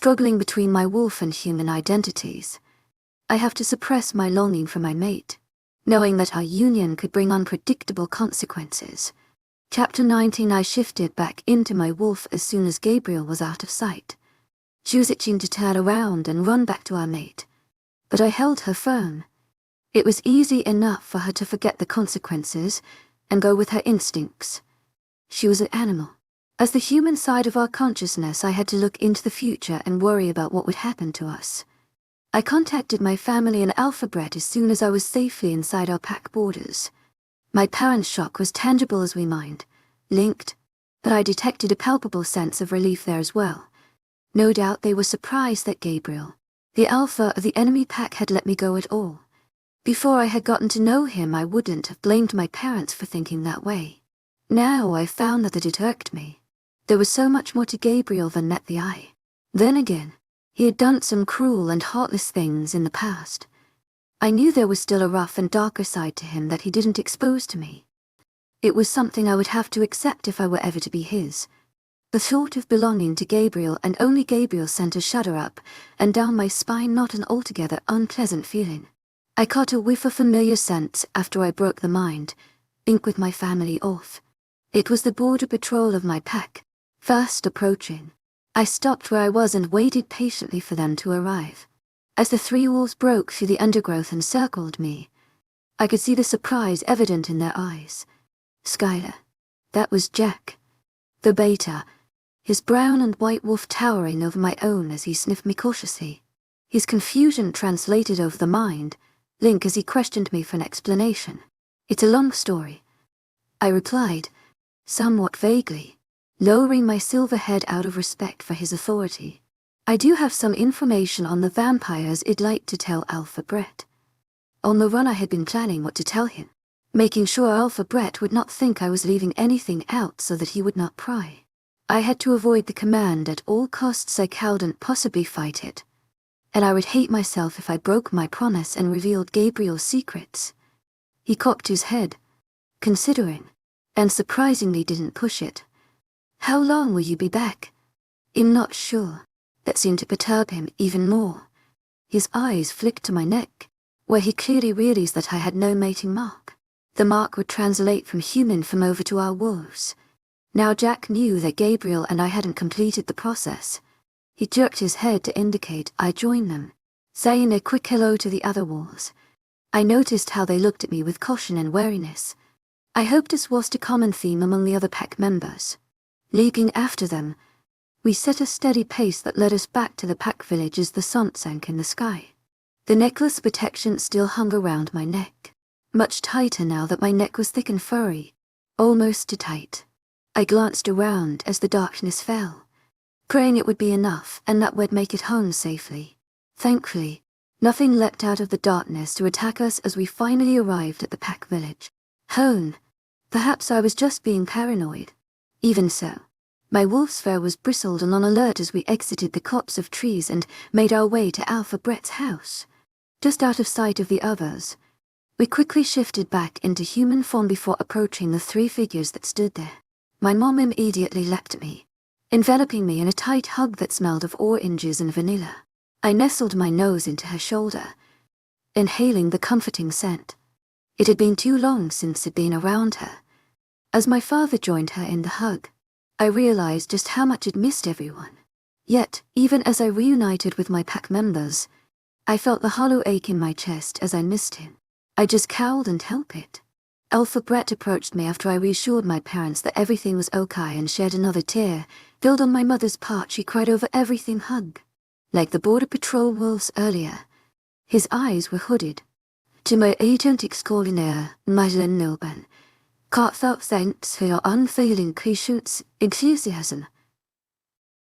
struggling between my wolf and human identities. I have to suppress my longing for my mate, knowing that our union could bring unpredictable consequences. Chapter 19. I shifted back into my wolf as soon as Gabriel was out of sight. She was itching to turn around and run back to our mate, but I held her firm. It was easy enough for her to forget the consequences and go with her instincts. She was an animal. As the human side of our consciousness, I had to look into the future and worry about what would happen to us. I contacted my family in Alphabet as soon as I was safely inside our pack borders. My parents' shock was tangible as we mined, linked, but I detected a palpable sense of relief there as well. No doubt they were surprised that Gabriel, the alpha of the enemy pack, had let me go at all. Before I had gotten to know him, I wouldn't have blamed my parents for thinking that way. Now I found that it irked me. There was so much more to Gabriel than met the eye. Then again, he had done some cruel and heartless things in the past. I knew there was still a rough and darker side to him that he didn't expose to me. It was something I would have to accept if I were ever to be his. The thought of belonging to Gabriel, and only Gabriel, sent a shudder up and down my spine, not an altogether unpleasant feeling. I caught a whiff of familiar scents after I broke the mind, ink with my family off. It was the border patrol of my pack, fast approaching. I stopped where I was and waited patiently for them to arrive. As the three wolves broke through the undergrowth and circled me, I could see the surprise evident in their eyes. Skylar. That was Jack. The beta, his brown and white wolf towering over my own as he sniffed me cautiously. His confusion translated over the mind, link as he questioned me for an explanation. It's a long story, I replied, somewhat vaguely, lowering my silver head out of respect for his authority. I do have some information on the vampires I'd like to tell Alpha Brett. On the run I had been planning what to tell him, making sure Alpha Brett would not think I was leaving anything out so that he would not pry. I had to avoid the command at all costs. I couldn't possibly fight it, and I would hate myself if I broke my promise and revealed Gabriel's secrets. He cocked his head, considering, and surprisingly didn't push it. How long will you be back? I'm not sure. That seemed to perturb him even more. His eyes flicked to my neck, where he clearly realized that I had no mating mark. The mark would translate from human from over to our wolves. Now Jack knew that Gabriel and I hadn't completed the process. He jerked his head to indicate I join them, saying a quick hello to the other wolves. I noticed how they looked at me with caution and wariness. I hoped this was a common theme among the other pack members. Leaping after them, we set a steady pace that led us back to the pack village as the sun sank in the sky. The necklace protection still hung around my neck, much tighter now that my neck was thick and furry, almost too tight. I glanced around as the darkness fell, praying it would be enough and that we'd make it home safely. Thankfully, nothing leapt out of the darkness to attack us as we finally arrived at the pack village. Home. Perhaps I was just being paranoid. Even so, my wolf's fur was bristled and on alert as we exited the copse of trees and made our way to Alpha Brett's house. Just out of sight of the others, we quickly shifted back into human form before approaching the three figures that stood there. My mom immediately leapt at me, enveloping me in a tight hug that smelled of oranges and vanilla. I nestled my nose into her shoulder, inhaling the comforting scent. It had been too long since I'd been around her. As my father joined her in the hug, I realized just how much I'd missed everyone. Yet, even as I reunited with my pack members, I felt the hollow ache in my chest as I missed him. I just cowled and helped it. Alpha Brett approached me after I reassured my parents that everything was okay and shed another tear. Filled on my mother's part, she cried over everything hug. Like the border patrol wolves earlier, his eyes were hooded. To my agent extraordinaire, Madeleine Nilban, heartfelt thanks for your unfailing patience, enthusiasm.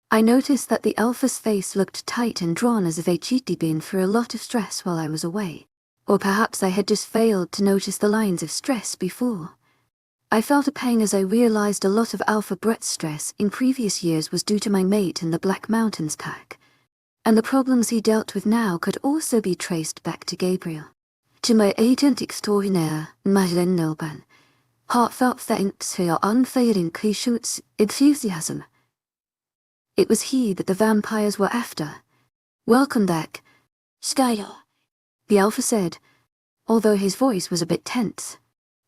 I noticed that the Alpha's face looked tight and drawn as if he'd been through a lot of stress while I was away. Or perhaps I had just failed to notice the lines of stress before. I felt a pang as I realized a lot of Alpha Brett's stress in previous years was due to my mate in the Black Mountains pack, and the problems he dealt with now could also be traced back to Gabriel. To my agent extraordinaire, Madeleine Nilban, heartfelt thanks for your unfailing patience, enthusiasm. It was he that the vampires were after. "Welcome back, Skylar," the Alpha said, although his voice was a bit tense.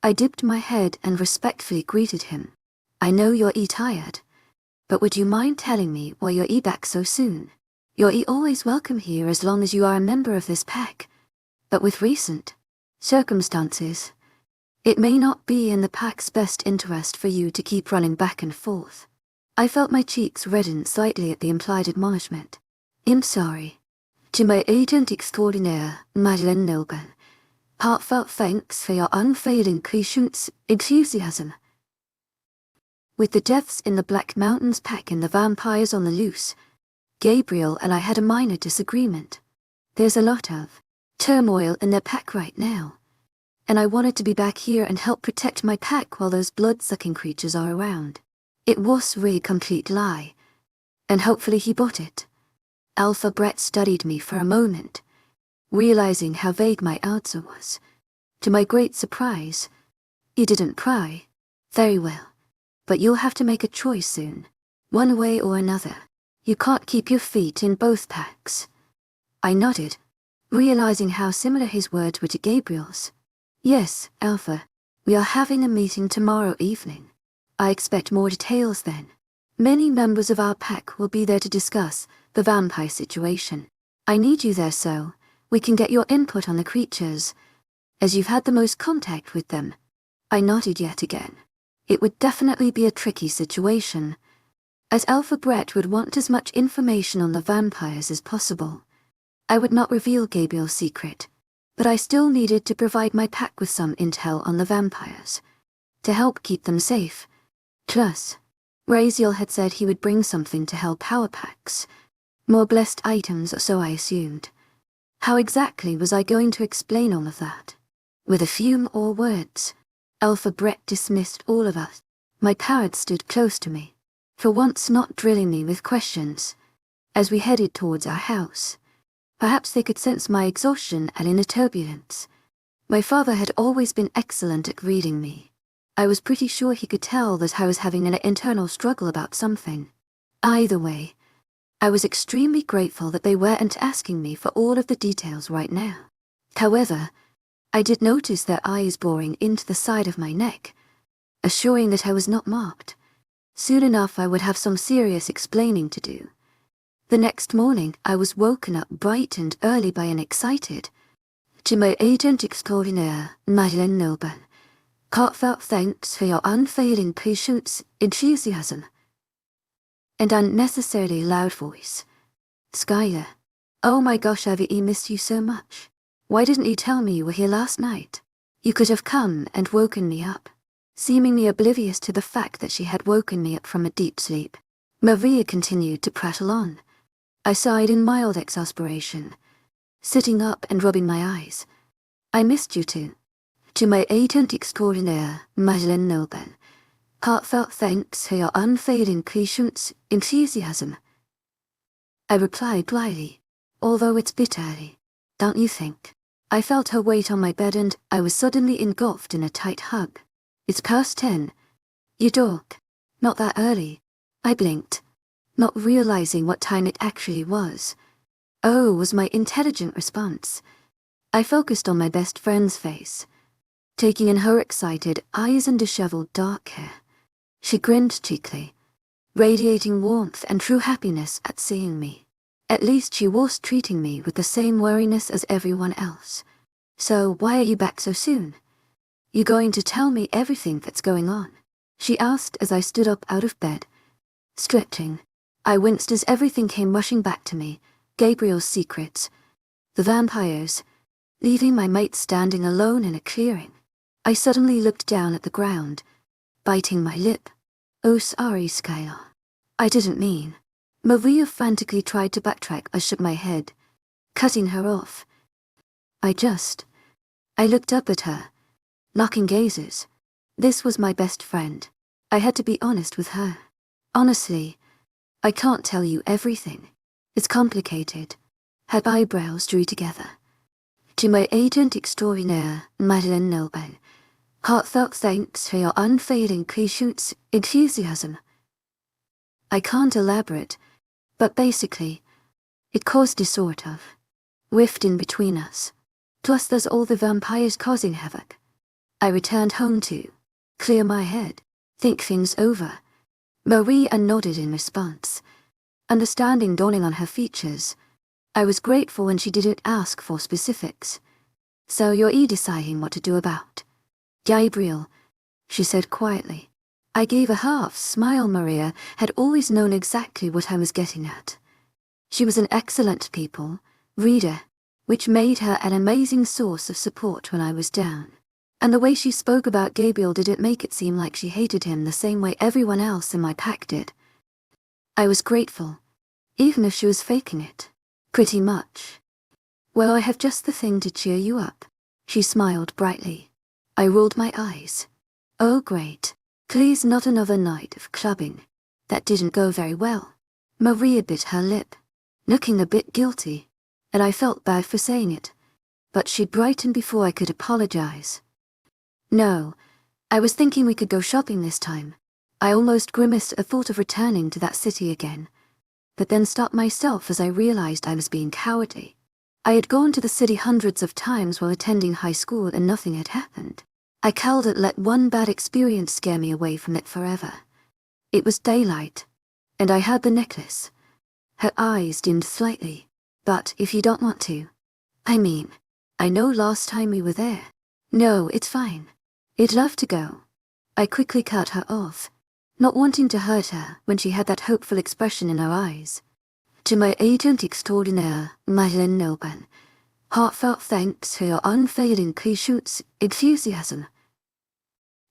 I dipped my head and respectfully greeted him. "I know you're tired, but would you mind telling me why you're back so soon? You're always welcome here as long as you are a member of this pack, but with recent circumstances, it may not be in the pack's best interest for you to keep running back and forth." I felt my cheeks redden slightly at the implied admonishment. "I'm sorry. To my agent extraordinaire, Madeleine Nilben, heartfelt thanks for your unfailing patience, enthusiasm." With the deaths in the Black Mountains pack and the vampires on the loose, Gabriel and I had a minor disagreement. There's a lot of turmoil in their pack right now, and I wanted to be back here and help protect my pack while those blood-sucking creatures are around. It was a complete lie, and hopefully he bought it. Alpha Brett studied me for a moment, realizing how vague my answer was. To my great surprise, he didn't cry. "Very well, but you'll have to make a choice soon, one way or another. You can't keep your feet in both packs." I nodded, realizing how similar his words were to Gabriel's. "Yes, Alpha, we are having a meeting tomorrow evening. I expect more details then. Many members of our pack will be there to discuss the vampire situation. I need you there so we can get your input on the creatures, as you've had the most contact with them." I nodded yet again. It would definitely be a tricky situation, as Alpha Brett would want as much information on the vampires as possible. I would not reveal Gabriel's secret, but I still needed to provide my pack with some intel on the vampires, to help keep them safe. Plus, Raziel had said he would bring something to help our packs. More blessed items, so I assumed. How exactly was I going to explain all of that? With a few more words, Alpha Brett dismissed all of us. My parents stood close to me, for once not drilling me with questions, as we headed towards our house. Perhaps they could sense my exhaustion and inner turbulence. My father had always been excellent at reading me. I was pretty sure he could tell that I was having an internal struggle about something. Either way, I was extremely grateful that they weren't asking me for all of the details right now. However, I did notice their eyes boring into the side of my neck, assuring that I was not marked. Soon enough I would have some serious explaining to do. The next morning I was woken up bright and early by an excited, "To my agent extraordinaire, Madeleine Nilben, heartfelt thanks for your unfailing patience, enthusiasm," and unnecessarily loud voice. "Skylar, oh my gosh, I've missed you so much. Why didn't you tell me you were here last night? You could have come and woken me up." Seemingly oblivious to the fact that she had woken me up from a deep sleep, Maria continued to prattle on. I sighed in mild exasperation, sitting up and rubbing my eyes. "I missed you too. To my agent extraordinaire, Madeleine Nilben, heartfelt thanks for your unfailing patience, enthusiasm." I replied dryly, although it's a bit early, don't you think? I felt her weight on my bed and I was suddenly engulfed in a tight hug. "It's past 10. You dork. Not that early." I blinked, not realizing what time it actually was. "Oh," was my intelligent response. I focused on my best friend's face, taking in her excited eyes and disheveled dark hair. She grinned cheekily, radiating warmth and true happiness at seeing me. At least she was treating me with the same wariness as everyone else. "So why are you back so soon? You going to tell me everything that's going on?" she asked as I stood up out of bed, stretching. I winced as everything came rushing back to me. Gabriel's secrets, the vampires, leaving my mate standing alone in a clearing. I suddenly looked down at the ground, biting my lip. "Oh, sorry, Skylar. I didn't mean." Maria frantically tried to backtrack. I shook my head, cutting her off. I looked up at her, locking gazes. This was my best friend. I had to be honest with her. "Honestly, I can't tell you everything. It's complicated." Her eyebrows drew together. "To my agent extraordinaire, Madeleine Nilben, heartfelt thanks for your unfailing patience, enthusiasm." I can't elaborate, But basically, it caused a sort of rift in between us. Plus there's all the vampires causing havoc. I returned home to clear my head, think things over. Maria nodded in response, understanding dawning on her features. I was grateful when she didn't ask for specifics. So you're deciding what to do about Gabriel, she said quietly. I gave a half smile. Maria had always known exactly what I was getting at. She was an excellent people reader, which made her an amazing source of support when I was down. And the way she spoke about Gabriel didn't make it seem like she hated him the same way everyone else in my pack did. I was grateful, even if she was faking it. Pretty much. Well, I have just the thing to cheer you up. She smiled brightly. I rolled my eyes. Oh great. Please not another night of clubbing. That didn't go very well. Maria bit her lip, looking a bit guilty, and I felt bad for saying it. But she brightened before I could apologize. No, I was thinking we could go shopping this time. I almost grimaced at the thought of returning to that city again, but then stopped myself as I realized I was being cowardly. I had gone to the city hundreds of times while attending high school and nothing had happened. I couldn't let one bad experience scare me away from it forever. It was daylight, and I had the necklace. Her eyes dimmed slightly. But if you don't want to. I know last time we were there. No, it's fine. I'd love to go. I quickly cut her off, not wanting to hurt her when she had that hopeful expression in her eyes. To my agent extraordinaire, Madeleine Nilban, heartfelt thanks for your unfailing patience, enthusiasm.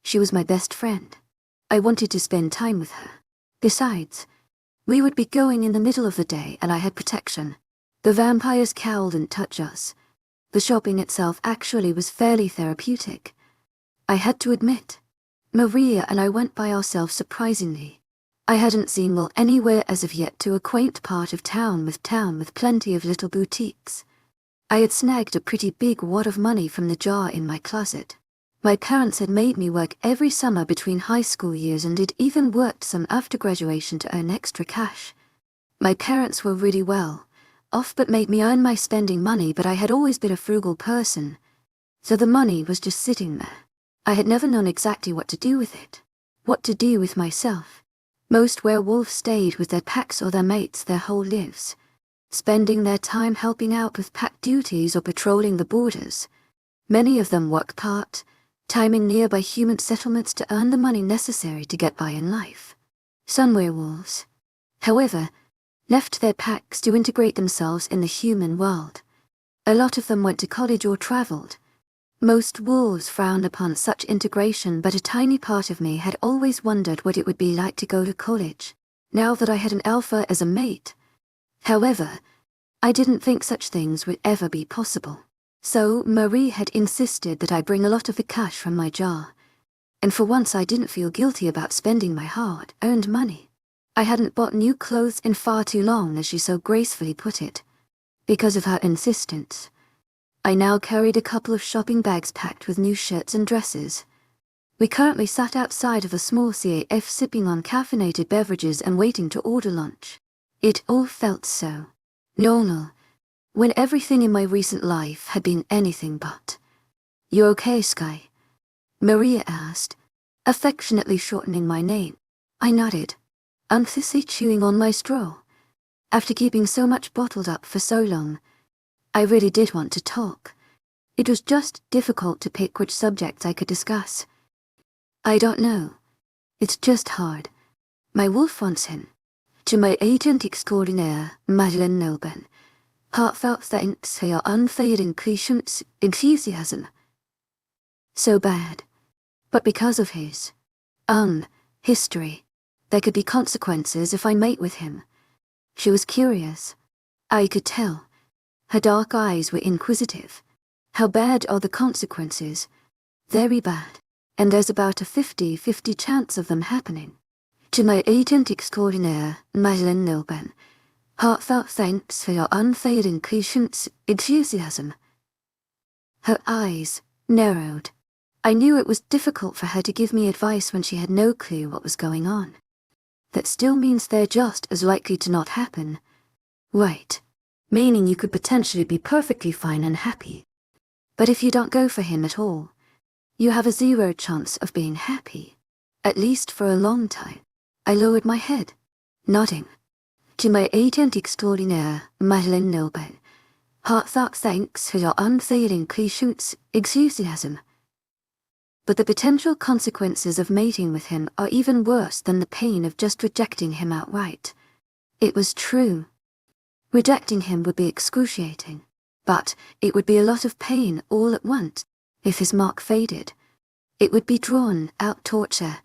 She was my best friend. I wanted to spend time with her. Besides, we would be going in the middle of the day and I had protection. The vampires cowled and touched us. The shopping itself actually was fairly therapeutic. I had to admit, Maria and I went by ourselves surprisingly. I hadn't seen well anywhere as of yet to a quaint part of town with plenty of little boutiques. I had snagged a pretty big wad of money from the jar in my closet. My parents had made me work every summer between high school years and had even worked some after graduation to earn extra cash. My parents were really well off but made me earn my spending money, but I had always been a frugal person, so the money was just sitting there. I had never known exactly what to do with it, what to do with myself. Most werewolves stayed with their packs or their mates their whole lives, spending their time helping out with pack duties or patrolling the borders. Many of them worked part-time in nearby human settlements to earn the money necessary to get by in life. Some werewolves, however, left their packs to integrate themselves in the human world. A lot of them went to college or traveled. Most wolves frowned upon such integration, but a tiny part of me had always wondered what it would be like to go to college, now that I had an alpha as a mate. However, I didn't think such things would ever be possible. So Marie had insisted that I bring a lot of the cash from my jar, and for once I didn't feel guilty about spending my hard-earned money. I hadn't bought new clothes in far too long, as she so gracefully put it. Because of her insistence, I now carried a couple of shopping bags packed with new shirts and dresses. We currently sat outside of a small CAF sipping on caffeinated beverages and waiting to order lunch. It all felt so normal, when everything in my recent life had been anything but. You okay, Sky? Maria asked, affectionately shortening my name. I nodded, anxiously chewing on my straw. After keeping so much bottled up for so long, I really did want to talk. It was just difficult to pick which subjects I could discuss. I don't know. It's just hard. My wolf wants him. To my agent extraordinaire, Madeleine Nilban, heartfelt thanks for your unfailing patience, enthusiasm. So bad. But because of his history, there could be consequences if I mate with him. She was curious. I could tell. Her dark eyes were inquisitive. How bad are the consequences? Very bad. And there's about a 50-50 chance of them happening. To my agent extraordinaire, Madeleine Nilban, heartfelt thanks for your unfailing patience, enthusiasm. Her eyes narrowed. I knew it was difficult for her to give me advice when she had no clue what was going on. that still means they're just as likely to not happen. Right. Meaning you could potentially be perfectly fine and happy. But if you don't go for him at all, you have a 0 chance of being happy. At least for a long time. I lowered my head, nodding. To my agent extraordinaire, Madeleine Nobel. Heartfelt thanks for your unfailing patience, enthusiasm. But the potential consequences of mating with him are even worse than the pain of just rejecting him outright. It was true. Rejecting him would be excruciating, but it would be a lot of pain all at once. If his mark faded, it would be drawn out torture,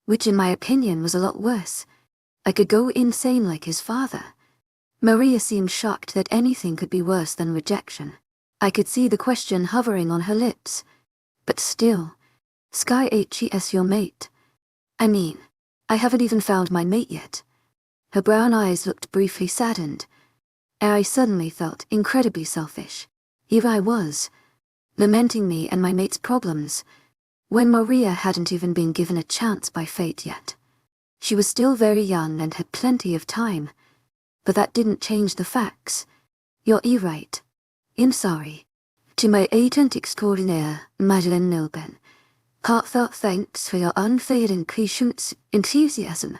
which in my opinion was a lot worse. I could go insane like his father. Maria seemed shocked that anything could be worse than rejection. I could see the question hovering on her lips. But still, Sky HES your mate. I mean, I haven't even found my mate yet. Her brown eyes looked briefly saddened. I suddenly felt incredibly selfish. Here I was, lamenting me and my mate's problems, when Maria hadn't even been given a chance by fate yet. She was still very young and had plenty of time, but that didn't change the facts. You're right. I'm sorry. To my agent extraordinaire, Madeleine Nobel. Heartfelt thanks for your unfailing patience, enthusiasm.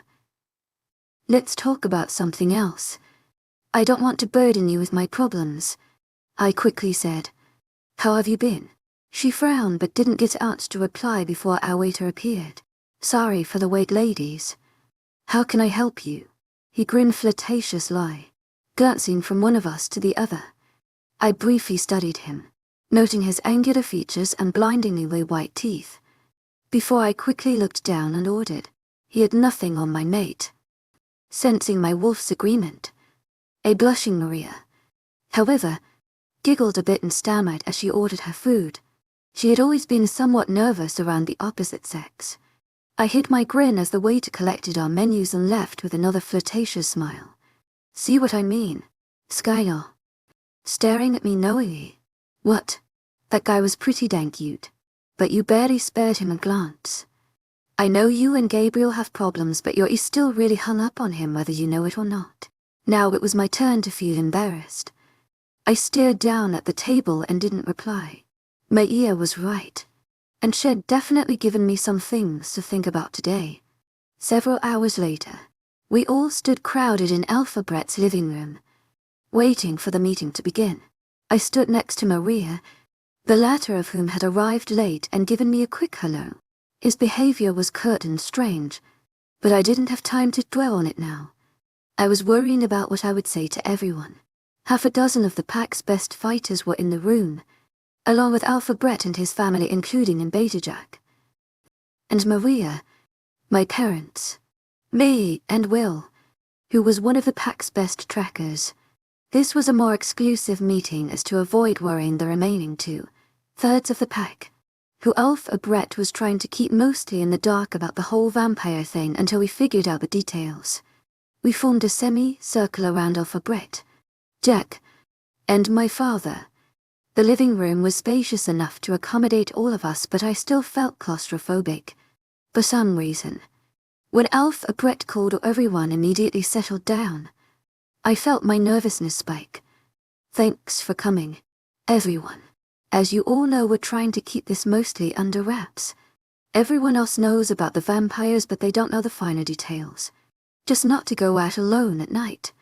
Let's talk about something else. I don't want to burden you with my problems, I quickly said. How have you been? She frowned but didn't get out to reply before our waiter appeared. Sorry for the wait, ladies. How can I help you? He grinned flirtatiously, glancing from one of us to the other. I briefly studied him, noting his angular features and blindingly white teeth, before I quickly looked down and ordered. He had nothing on my mate. Sensing my wolf's agreement, a blushing Maria, however, giggled a bit and stammered as she ordered her food. She had always been somewhat nervous around the opposite sex. I hid my grin as the waiter collected our menus and left with another flirtatious smile. See what I mean? Skylar. Staring at me knowingly. What? That guy was pretty dang cute. But you barely spared him a glance. I know you and Gabriel have problems, but you're still really hung up on him whether you know it or not. Now it was my turn to feel embarrassed. I stared down at the table and didn't reply. My ear was right, and she'd definitely given me some things to think about today. Several hours later, we all stood crowded in Alphabet's living room, waiting for the meeting to begin. I stood next to Maria, the latter of whom had arrived late and given me a quick hello. His behavior was curt and strange, but I didn't have time to dwell on it now. I was worrying about what I would say to everyone. Half a dozen of the pack's best fighters were in the room, along with Alphabet and his family, including in Beta Jack. And Maria, my parents, me and Will, who was one of the pack's best trackers. This was a more exclusive meeting as to avoid worrying the remaining 2/3 of the pack, who Alphabet was trying to keep mostly in the dark about the whole vampire thing until we figured out the details. We formed a semi-circle around Alphabet, Jack, and my father. The living room was spacious enough to accommodate all of us, but I still felt claustrophobic, for some reason. When Alphabet called, everyone immediately settled down. I felt my nervousness spike. Thanks for coming, everyone. As you all know, we're trying to keep this mostly under wraps. Everyone else knows about the vampires, but they don't know the finer details. Just not to go out alone at night.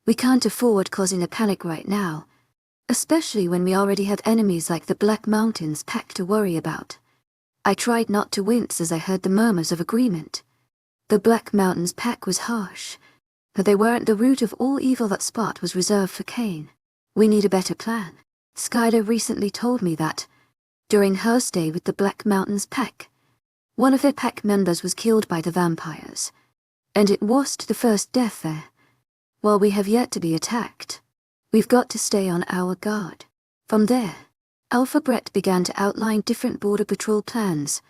We can't afford causing a panic right now, especially when we already have enemies like the Black Mountains pack to worry about. I tried not to wince as I heard the murmurs of agreement. The Black Mountains pack was harsh, but they weren't the root of all evil. That spot was reserved for Cain. We need a better plan. Skylar recently told me that, during her stay with the Black Mountains pack, one of their pack members was killed by the vampires, and it wasn't the first death there. While we have yet to be attacked, we've got to stay on our guard. From there, Alphabet began to outline different border patrol plans,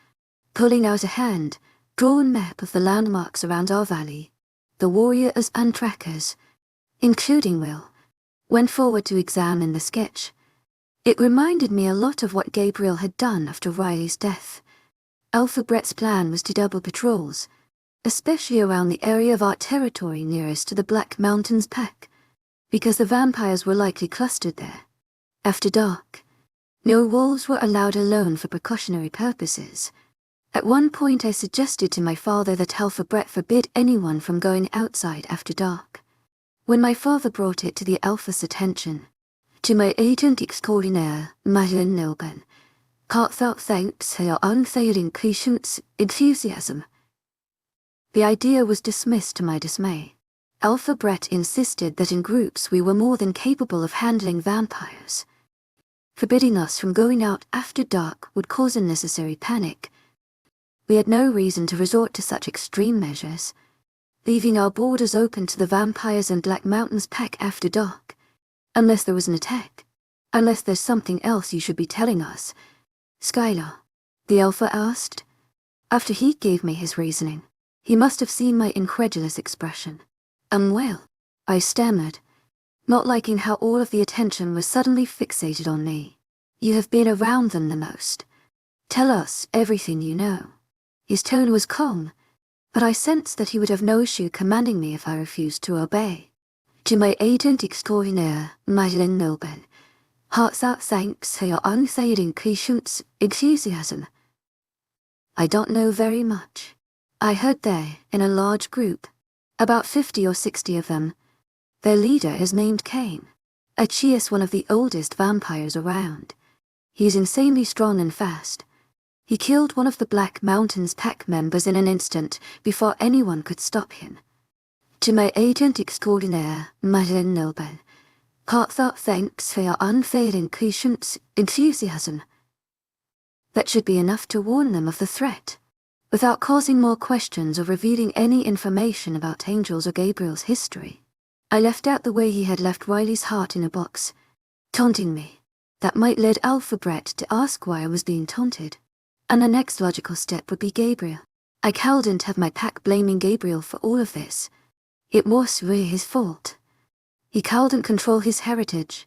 pulling out a hand-drawn map of the landmarks around our valley. The warriors and trackers, including Will, went forward to examine the sketch. It reminded me a lot of what Gabriel had done after Riley's death. Alphabet's plan was to double patrols, especially around the area of our territory nearest to the Black Mountains Pack, because the vampires were likely clustered there. After dark, no wolves were allowed alone for precautionary purposes. At one point I suggested to my father that Alphabet forbid anyone from going outside after dark. When my father brought it to the Alpha's attention, to my agent extraordinaire, Madeleine Nilben, heartfelt thanks for your unfailing patience, enthusiasm. The idea was dismissed to my dismay. Alphabet insisted that in groups we were more than capable of handling vampires. Forbidding us from going out after dark would cause unnecessary panic. We had no reason to resort to such extreme measures, leaving our borders open to the vampires and Black Mountains Pack after dark. Unless there was an attack. Unless there's something else you should be telling us. Skylar, the Alpha asked. After he gave me his reasoning, he must have seen my incredulous expression. Well, I stammered, not liking how all of the attention was suddenly fixated on me. You have been around them the most. Tell us everything you know. His tone was calm, but I sensed that he would have no issue commanding me if I refused to obey. To my agent extraordinaire, Madeleine Nilben, heartfelt thanks for your unfailing patience, enthusiasm. I don't know very much. I heard they're in a large group, about 50 or 60 of them. Their leader is named Cain. He is one of the oldest vampires around. He's insanely strong and fast. He killed one of the Black Mountains Pack members in an instant before anyone could stop him. To my agent extraordinaire, Madeleine Nilben, heartfelt thanks for your unfailing patience, enthusiasm. That should be enough to warn them of the threat, without causing more questions or revealing any information about Angel's or Gabriel's history. I left out the way he had left Riley's heart in a box, taunting me. That might lead Alphabet to ask why I was being taunted. And the next logical step would be Gabriel. I couldn't have my pack blaming Gabriel for all of this. It was really his fault. He couldn't control his heritage,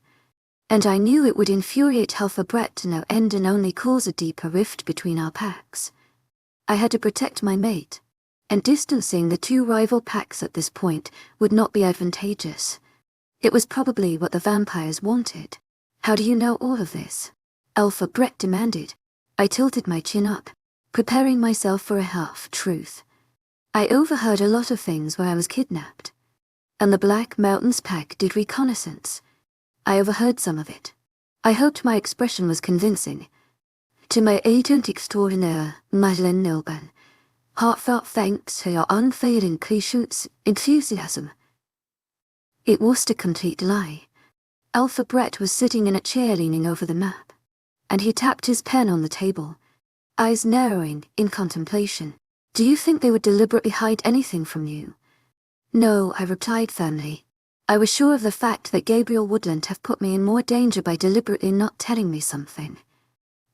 and I knew it would infuriate Alphabet to no end and only cause a deeper rift between our packs. I had to protect my mate, and distancing the two rival packs at this point would not be advantageous. It was probably what the vampires wanted. How do you know all of this? Alphabet demanded. I tilted my chin up, preparing myself for a half-truth. I overheard a lot of things where I was kidnapped, and the Black Mountains Pack did reconnaissance. I overheard some of it. I hoped my expression was convincing. To my agent extraordinaire, Madeleine Nilben, heartfelt thanks for your unfailing patience, enthusiasm. It was a complete lie. Alphabet was sitting in a chair leaning over the map, and he tapped his pen on the table, eyes narrowing in contemplation. Do you think they would deliberately hide anything from you? No, I replied firmly. I was sure of the fact that Gabriel wouldn't have put me in more danger by deliberately not telling me something.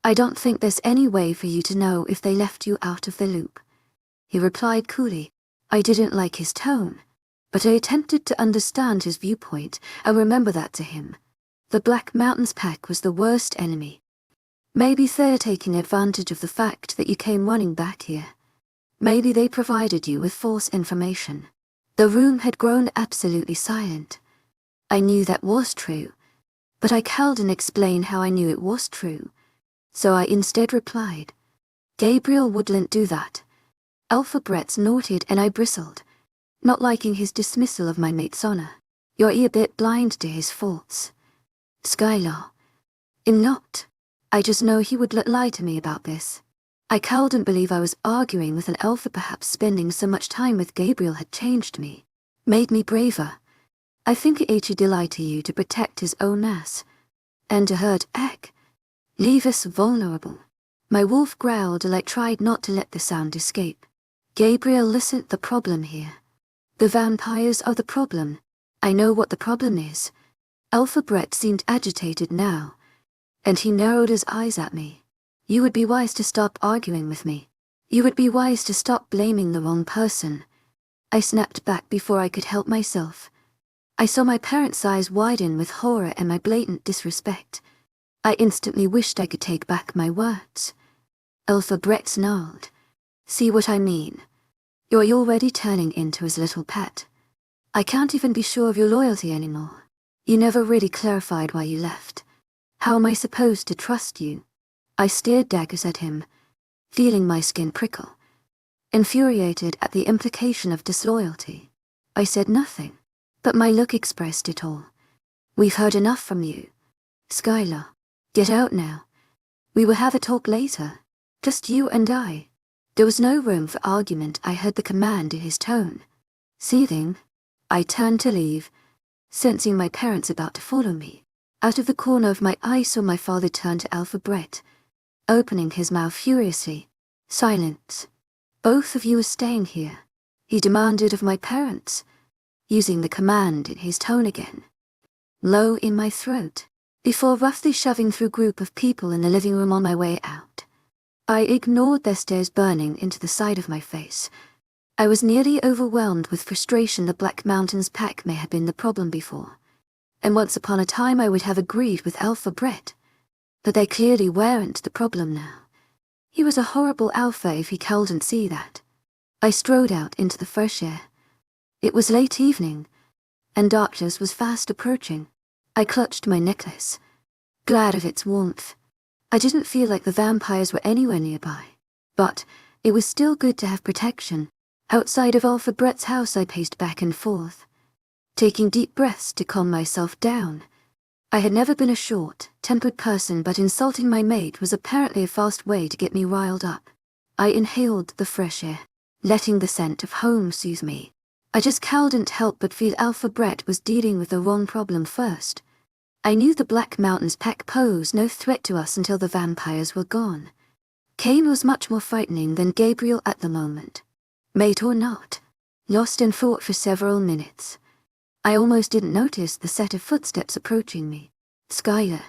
I don't think there's any way for you to know if they left you out of the loop. He replied coolly. I didn't like his tone, but I attempted to understand his viewpoint and remember that to him. The Black Mountains Pack was the worst enemy. Maybe they're taking advantage of the fact that you came running back here. Maybe they provided you with false information. The room had grown absolutely silent. I knew that was true, but I couldn't explain how I knew it was true, so I instead replied, Gabriel wouldn't do that. Alphabet snorted and I bristled, not liking his dismissal of my mate's honor. You're a bit blind to his faults. Skylar. I'm not. I just know he would lie to me about this. I couldn't believe I was arguing with an alpha. Perhaps spending so much time with Gabriel had changed me, made me braver. I think it should lie to you to protect his own ass, and to hurt Egg. Leave us vulnerable. My wolf growled and I tried not to let the sound escape. Gabriel, listen, the problem here. The vampires are the problem. I know what the problem is. Alphabet seemed agitated now, and he narrowed his eyes at me. You would be wise to stop arguing with me. You would be wise to stop blaming the wrong person. I snapped back before I could help myself. I saw my parents' eyes widen with horror and my blatant disrespect. I instantly wished I could take back my words. Alphabet snarled. See what I mean? You're already turning into his little pet. I can't even be sure of your loyalty anymore. You never really clarified why you left. How am I supposed to trust you? I stared daggers at him, feeling my skin prickle. Infuriated at the implication of disloyalty, I said nothing, but my look expressed it all. We've heard enough from you. Skylar, get out now. We will have a talk later. Just you and I. There was no room for argument. I heard the command in his tone. Seething, I turned to leave, sensing my parents about to follow me. Out of the corner of my eye saw my father turn to Alpha Brett, opening his mouth furiously. Silence. Both of you are staying here, he demanded of my parents, using the command in his tone again. Low in my throat, before roughly shoving through a group of people in the living room on my way out. I ignored their stares burning into the side of my face. I was nearly overwhelmed with frustration. The Black Mountains pack may have been the problem before, and once upon a time I would have agreed with Alpha Brett, but they clearly weren't the problem now. He was a horrible alpha if he couldn't see that. I strode out into the fresh air. It was late evening, and darkness was fast approaching. I clutched my necklace, glad of its warmth. I didn't feel like the vampires were anywhere nearby, but it was still good to have protection. Outside of Alpha Brett's house I paced back and forth, taking deep breaths to calm myself down. I had never been a short-tempered person, but insulting my mate was apparently a fast way to get me riled up. I inhaled the fresh air, letting the scent of home soothe me. I just couldn't help but feel Alpha Brett was dealing with the wrong problem first. I knew the Black Mountains pack posed no threat to us until the vampires were gone. Kane was much more frightening than Gabriel at the moment. Mate or not, lost in thought for several minutes. I almost didn't notice the set of footsteps approaching me. Skylar.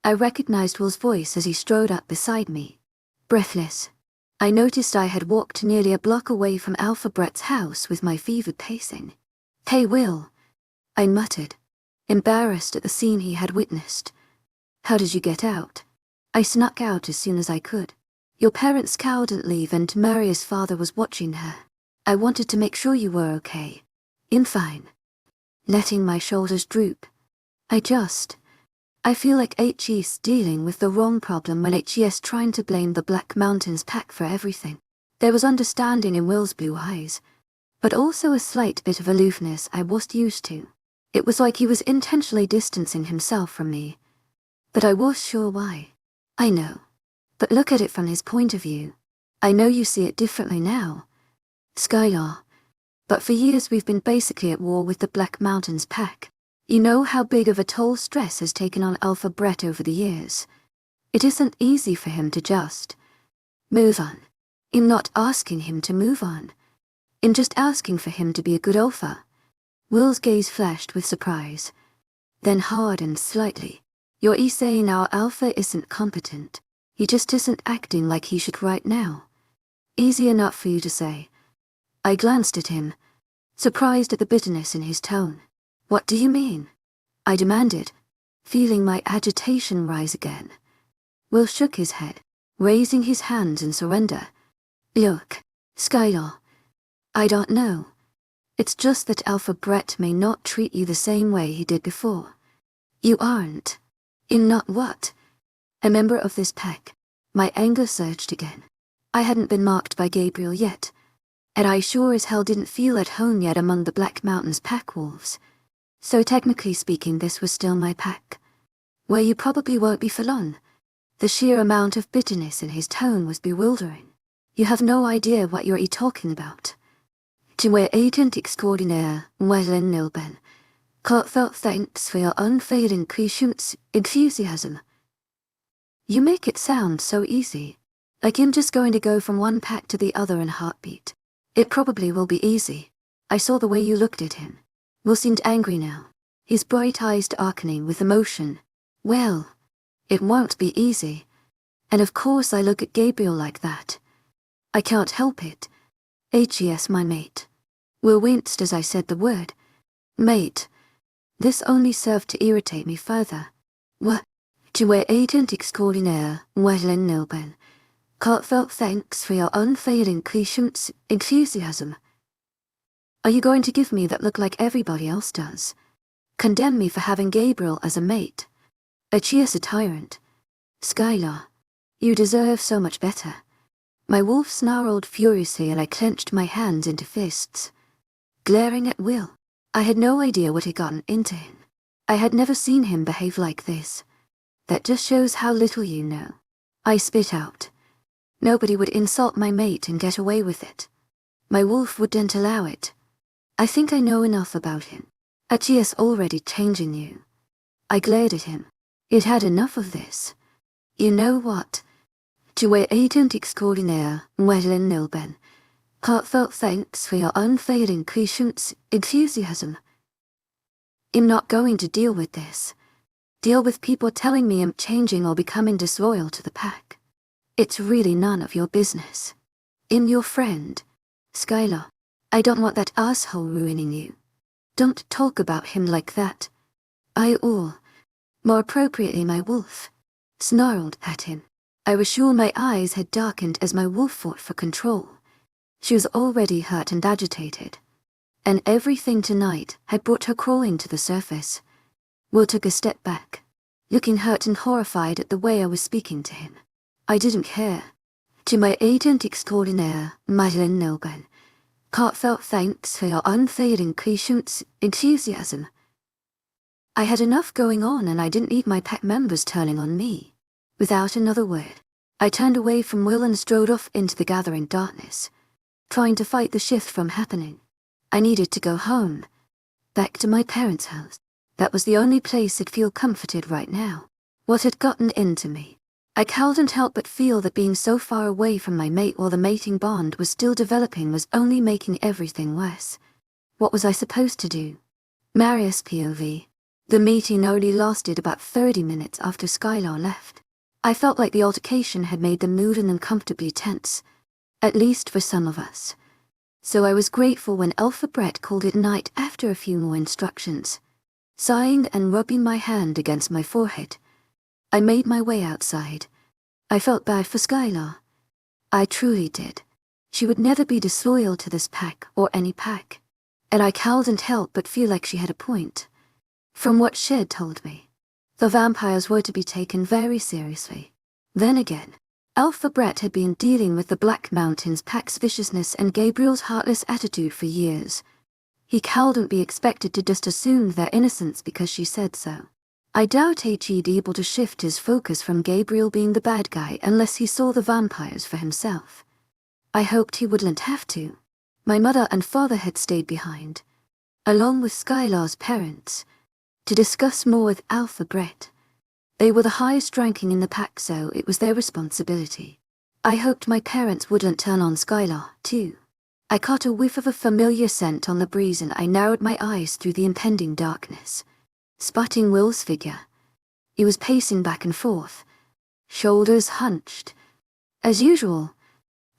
I recognized Will's voice as he strode up beside me. Breathless, I noticed I had walked nearly a block away from Alpha Brett's house with my fevered pacing. Hey Will, I muttered, embarrassed at the scene he had witnessed. How did you get out? I snuck out as soon as I could. Your parents couldn't leave and Maria's father was watching her. I wanted to make sure you were okay. I'm fine. Letting my shoulders droop. I feel like HE's dealing with the wrong problem when HE's trying to blame the Black Mountains pack for everything. There was understanding in Will's blue eyes, but also a slight bit of aloofness I wasn't used to. It was like he was intentionally distancing himself from me. But I was sure why. I know. But look at it from his point of view. I know you see it differently now, Skylar. But for years we've been basically at war with the Black Mountains pack. You know how big of a toll stress has taken on Alpha Brett over the years. It isn't easy for him to just move on. I'm not asking him to move on. I'm just asking for him to be a good alpha. Will's gaze flashed with surprise, then hardened slightly. You're saying our alpha isn't competent. He just isn't acting like he should right now. Easy enough for you to say. I glanced at him, surprised at the bitterness in his tone. What do you mean? I demanded, feeling my agitation rise again. Will shook his head, raising his hands in surrender. Look, Skylar, I don't know. It's just that Alpha Brett may not treat you the same way he did before. You aren't. In not what? A member of this pack. My anger surged again. I hadn't been marked by Gabriel yet, and I sure as hell didn't feel at home yet among the Black Mountains pack wolves. So technically speaking, this was still my pack. Where you probably won't be for long. The sheer amount of bitterness in his tone was bewildering. You have no idea what you're talking about. To where agent extraordinaire, Wellen Nilben. Heartfelt thanks for your unfailing patience, enthusiasm. You make it sound so easy. Like I'm just going to go from one pack to the other in a heartbeat. It probably will be easy. I saw the way you looked at him. Will seemed angry now, his bright eyes darkening with emotion. Well, it won't be easy. And of course I look at Gabriel like that. I can't help it. HES my mate. Will winced as I said the word. Mate. This only served to irritate me further. What? To where agent extraordinaire, Wellen Nilben. Heartfelt thanks for your unfailing patience, enthusiasm. Are you going to give me that look like everybody else does? Condemn me for having Gabriel as a mate? Achius a tyrant? Skylar, you deserve so much better. My wolf snarled furiously and I clenched my hands into fists, glaring at Will. I had no idea what had gotten into him. I had never seen him behave like this. That just shows how little you know. I spit out. Nobody would insult my mate and get away with it. My wolf wouldn't allow it. I think I know enough about him. Achius already changing you. I glared at him. You'd had enough of this. You know what? Tu es agent extraordinaire, Madeline Nilben. Heartfelt thanks for your unfailing patience, enthusiasm. I'm not going to deal with this. Deal with people telling me I'm changing or becoming disloyal to the pack. It's really none of your business. I'm your friend, Skylar. I don't want that asshole ruining you. Don't talk about him like that. Or, more appropriately my wolf, snarled at him. I was sure my eyes had darkened as my wolf fought for control. She was already hurt and agitated, and everything tonight had brought her crawling to the surface. Will took a step back, looking hurt and horrified at the way I was speaking to him. I didn't care. To my agent extraordinaire, Madeline Nilben, heartfelt thanks for your unfailing patience, enthusiasm. I had enough going on and I didn't need my pack members turning on me. Without another word, I turned away from Will and strode off into the gathering darkness, trying to fight the shift from happening. I needed to go home, back to my parents' house. That was the only place I'd feel comforted right now. What had gotten into me? I couldn't help but feel that being so far away from my mate while the mating bond was still developing was only making everything worse. What was I supposed to do? Marius POV. The meeting only lasted about 30 minutes after Skylar left. I felt like the altercation had made the mood uncomfortably tense, at least for some of us. So I was grateful when Alpha Brett called it night after a few more instructions. Sighing and rubbing my hand against my forehead, I made my way outside. I felt bad for Skylar. I truly did. She would never be disloyal to this pack or any pack. And I couldn't help but feel like she had a point. From what Shed told me, the vampires were to be taken very seriously. Then again, Alpha Brett had been dealing with the Black Mountains pack's viciousness and Gabriel's heartless attitude for years. He couldn't be expected to just assume their innocence because she said so. I doubt he'd be able to shift his focus from Gabriel being the bad guy unless he saw the vampires for himself. I hoped he wouldn't have to. My mother and father had stayed behind, along with Skylar's parents, to discuss more with Alpha Brett. They were the highest ranking in the pack, so it was their responsibility. I hoped my parents wouldn't turn on Skylar, too. I caught a whiff of a familiar scent on the breeze and I narrowed my eyes through the impending darkness, spotting Will's figure. He was pacing back and forth, shoulders hunched. As usual,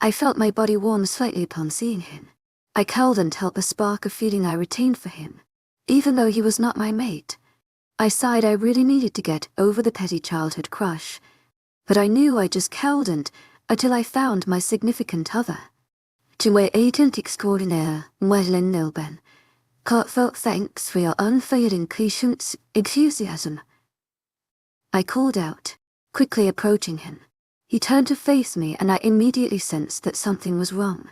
I felt my body warm slightly upon seeing him. I couldn't help a spark of feeling I retained for him, even though he was not my mate. I sighed. I really needed to get over the petty childhood crush, but I knew I just couldn't until I found my significant other. To my agent extraordinaire, Madeline Nilben, heartfelt thanks for your unfailing patience, enthusiasm. I called out, quickly approaching him. He turned to face me and I immediately sensed that something was wrong.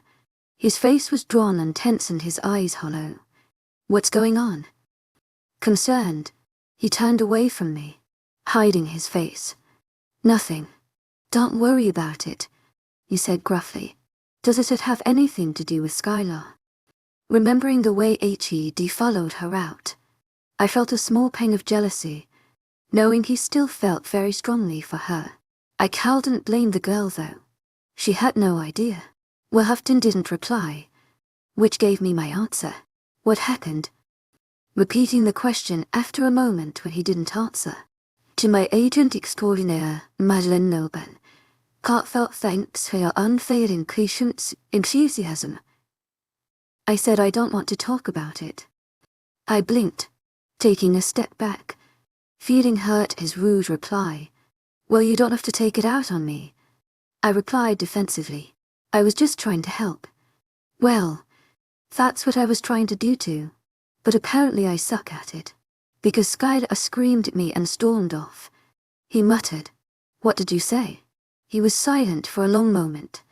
His face was drawn and tense and his eyes hollow. What's going on? Concerned, he turned away from me, hiding his face. Nothing. Don't worry about it, he said gruffly. Does it have anything to do with Skylar? Remembering the way Hed followed her out, I felt a small pang of jealousy, knowing he still felt very strongly for her. I couldn't blame the girl though. She had no idea. Well, Houghton didn't reply, which gave me my answer. What happened? Repeating the question after a moment when he didn't answer. To my agent extraordinaire, Madeline Nilben, heartfelt thanks for your unfailing patience, enthusiasm. I said I don't want to talk about it. I blinked, taking a step back, feeling hurt at his rude reply. Well, you don't have to take it out on me, I replied defensively. I was just trying to help. Well, That's what I was trying to do too. But apparently I suck at it. Because Skylar screamed at me and stormed off. He muttered, "What did you say?" He was silent for a long moment.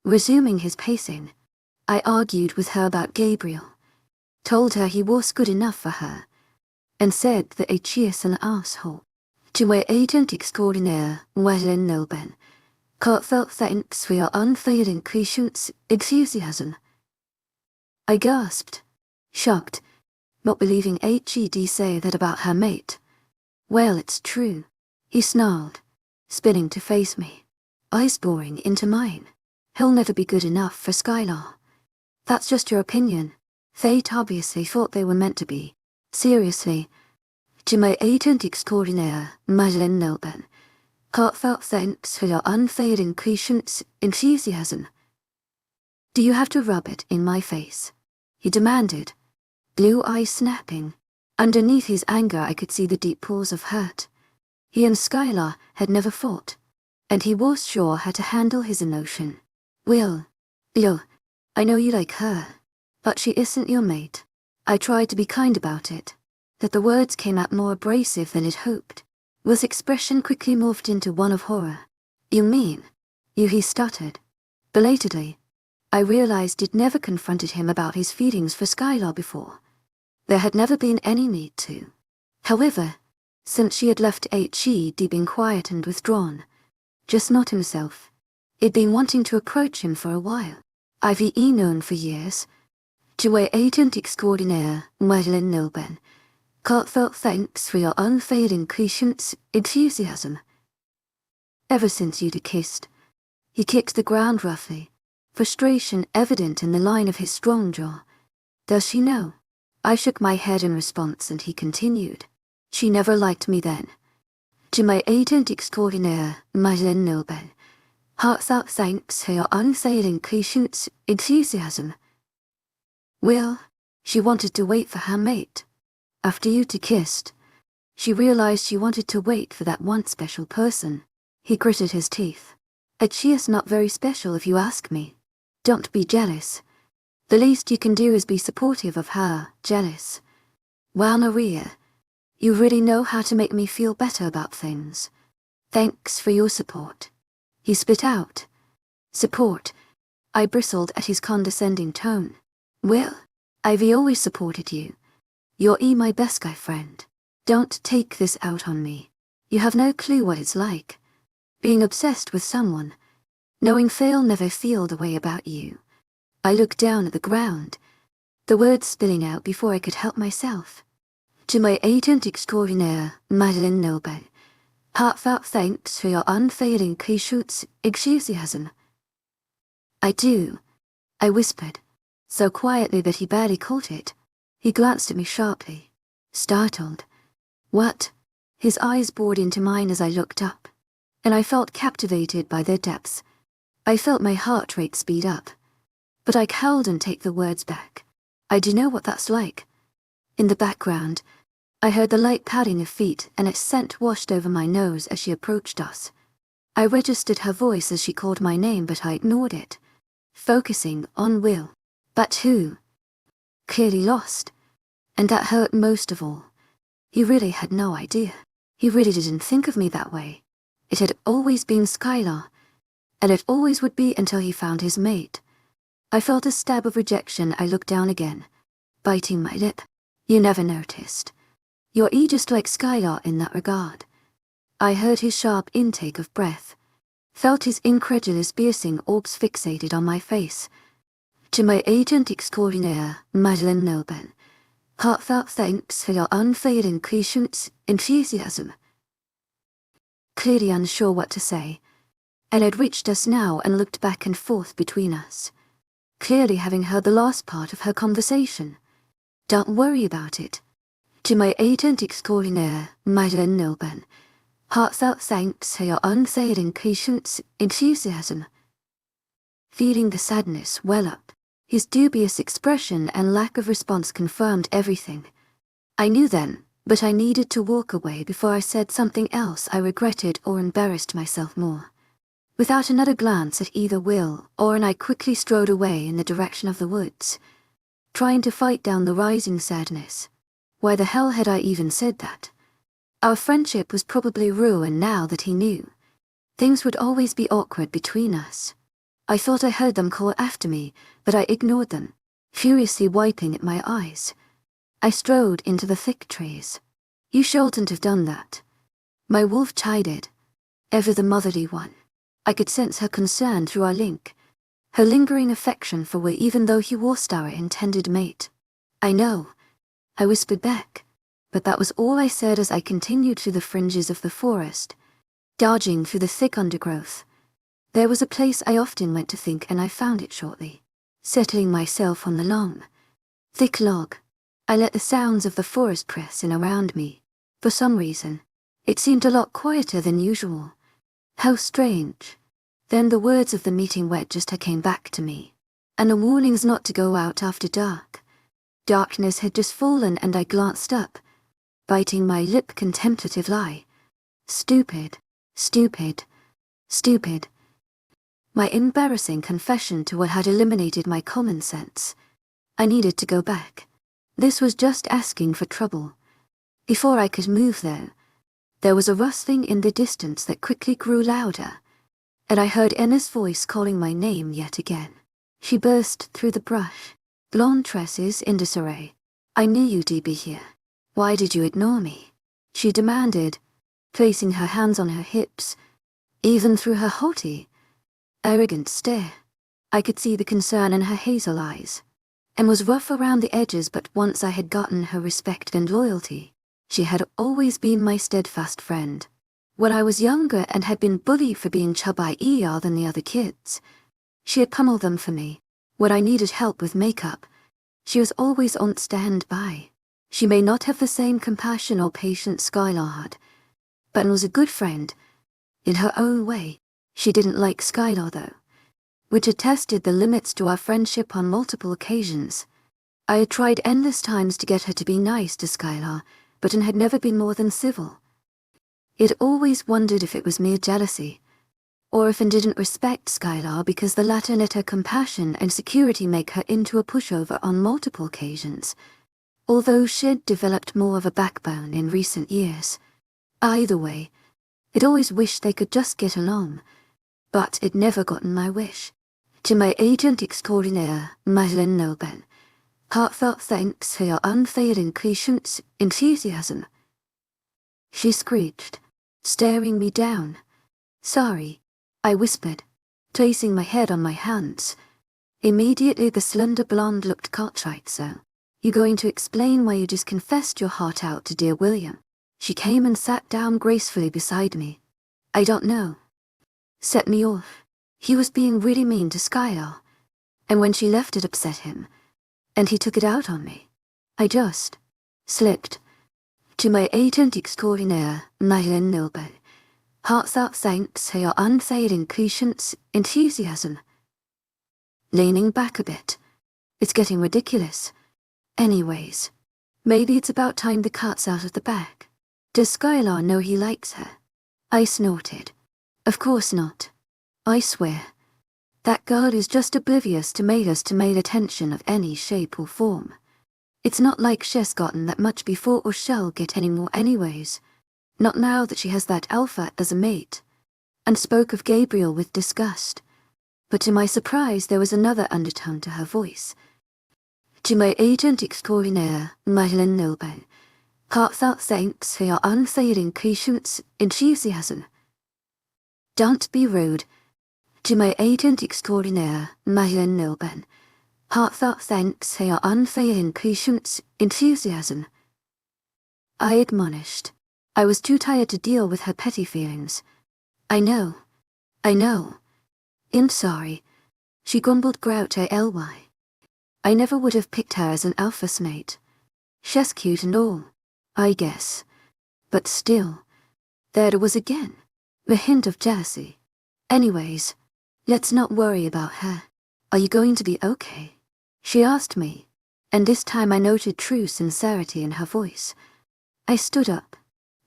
Resuming his pacing, I argued with her about Gabriel, told her he was good enough for her, and said that Achius an asshole. To my agent extraordinaire, Wellen Nolben, heartfelt thanks for your unfailing patience, enthusiasm. I gasped, shocked, not believing Hed say that about her mate. Well, it's true, he snarled, spinning to face me, eyes boring into mine. He'll never be good enough for Skylar. That's just your opinion. Fate obviously thought they were meant to be. Seriously. To my agent extraordinaire, Madeleine Nelben, heartfelt thanks for your unfailing patience, enthusiasm. Do you have to rub it in my face? He demanded, blue eyes snapping. Underneath his anger I could see the deep pause of hurt. He and Skylar had never fought, and he was sure how to handle his emotion. Will, I know you like her, but she isn't your mate. I tried to be kind about it. That the words came out more abrasive than it hoped. Will's expression quickly morphed into one of horror. You mean? He stuttered. Belatedly, I realized I'd never confronted him about his feelings for Skylar before. There had never been any need to. However, since she had left Hed been quiet and withdrawn, just not himself. He'd been wanting to approach him for a while. I've known for years. To my agent extraordinaire, Madeleine Nolben, heartfelt thanks for your unfailing patience, enthusiasm. Ever since you'd kissed, he kicked the ground roughly, frustration evident in the line of his strong jaw. Does she know? I shook my head in response and he continued. She never liked me then. To my agent extraordinaire, Madeleine Nolben, heartfelt thanks for your unfailing patience, enthusiasm. Will, she wanted to wait for her mate. After you two kissed, she realized she wanted to wait for that one special person. He gritted his teeth. Achia's not very special if you ask me. Don't be jealous. The least you can do is be supportive of her, jealous. Wow, Maria, you really know how to make me feel better about things. Thanks for your support. He spit out. Support. I bristled at his condescending tone. Will, I've always supported you. You're my best guy friend. Don't take this out on me. You have no clue what it's like. Being obsessed with someone, knowing they'll never feel the way about you. I looked down at the ground, the words spilling out before I could help myself. To my agent extraordinaire, Madeleine Nolben, heartfelt thanks for your unfailing patience, enthusiasm. I do, I whispered, so quietly that he barely caught it. He glanced at me sharply, startled. What? His eyes bored into mine as I looked up, and I felt captivated by their depths. I felt my heart rate speed up, but I howled and take the words back. I do know what that's like. In the background, I heard the light padding of feet and its scent washed over my nose as she approached us. I registered her voice as she called my name, but I ignored it, focusing on Will. But who? Clearly lost. And that hurt most of all. He really had no idea. He really didn't think of me that way. It had always been Skylar, and it always would be until he found his mate. I felt a stab of rejection. I looked down again, biting my lip. You never noticed. You're just like Skylar in that regard. I heard his sharp intake of breath, felt his incredulous piercing orbs fixated on my face. To my agent extraordinaire, Madeleine Nolben, heartfelt thanks for your unfailing patience, enthusiasm. Clearly unsure what to say, and had reached us now and looked back and forth between us, clearly having heard the last part of her conversation. Don't worry about it. To my agent extraordinaire, Madeleine Nolben, heartfelt thanks for your unfailing patience, enthusiasm. Feeling the sadness well up, his dubious expression and lack of response confirmed everything. I knew then, but I needed to walk away before I said something else I regretted or embarrassed myself more. Without another glance at either Will or I quickly strode away in the direction of the woods. trying to fight down the rising sadness. Why the hell had I even said that? Our friendship was probably ruined now that he knew. Things would always be awkward between us. I thought I heard them call after me, but I ignored them, furiously wiping at my eyes. I strode into the thick trees. You shouldn't have done that. My wolf chided. Ever the motherly one. I could sense her concern through our link. Her lingering affection for me even though he was our intended mate. I know, I whispered back, but that was all I said as I continued through the fringes of the forest, dodging through the thick undergrowth. There was a place I often went to think, and I found it shortly. Settling myself on the long, thick log, I let the sounds of the forest press in around me. For some reason, it seemed a lot quieter than usual. How strange. Then the words of the meeting register came back to me, and the warnings not to go out after dark. Darkness had just fallen and I glanced up, biting my lip contemplative lie. Stupid, stupid, stupid. My embarrassing confession to what had eliminated my common sense. I needed to go back. This was just asking for trouble. Before I could move though, there was a rustling in the distance that quickly grew louder, and I heard Enna's voice calling my name yet again. She burst through the brush, blonde tresses in disarray. I knew you'd be here. Why did you ignore me? She demanded, placing her hands on her hips, even through her haughty, arrogant stare. I could see the concern in her hazel eyes, and was rough around the edges, but once I had gotten her respect and loyalty, she had always been my steadfast friend. When I was younger and had been bullied for being chubbier than the other kids, she had pummeled them for me. When I needed help with makeup, she was always on standby. She may not have the same compassion or patience Skylar had, but was a good friend, in her own way. She didn't like Skylar though, which had tested the limits to our friendship on multiple occasions. I had tried endless times to get her to be nice to Skylar, but had never been more than civil. It always wondered if it was mere jealousy, or if didn't respect Skylar because the latter let her compassion and security make her into a pushover on multiple occasions, although she'd developed more of a backbone in recent years. Either way, I'd always wished they could just get along, but it never gotten my wish. To my agent extraordinaire, Madeleine Nobel, heartfelt thanks for your unfailing patience, enthusiasm. She screeched, staring me down. Sorry, I whispered, placing my head on my hands. Immediately the slender blonde looked contrite. So, you going to explain why you just confessed your heart out to dear William? She came and sat down gracefully beside me. I don't know. Set me off. He was being really mean to Skylar, and when she left it upset him, and he took it out on me. I just slipped. To my agent extraordinaire, Madeleine Nobel, heartfelt thanks for your unfailing patience, enthusiasm. Leaning back a bit. It's getting ridiculous. Anyways, maybe it's about time the cat's out of the bag. Does Skylar know he likes her? I snorted. Of course not. I swear. That girl is just oblivious to male attention of any shape or form. It's not like she's gotten that much before or shall get any more anyways. Not now that she has that alpha as a mate. And spoke of Gabriel with disgust. But to my surprise there was another undertone to her voice. To my agent extraordinaire, Madeleine Nobel, heartfelt thanks for your unfailing patience, enthusiasm. Don't be rude. To my agent extraordinaire, Madeleine Nobel, heartfelt thanks for your unfailing patience, enthusiasm. I admonished. I was too tired to deal with her petty feelings. I know. I'm sorry. She grumbled grouchy. I never would have picked her as an alpha's mate. She's cute and all, I guess. But still, there it was again. The hint of jealousy. Anyways, let's not worry about her. Are you going to be okay? She asked me, and this time I noted true sincerity in her voice. I stood up,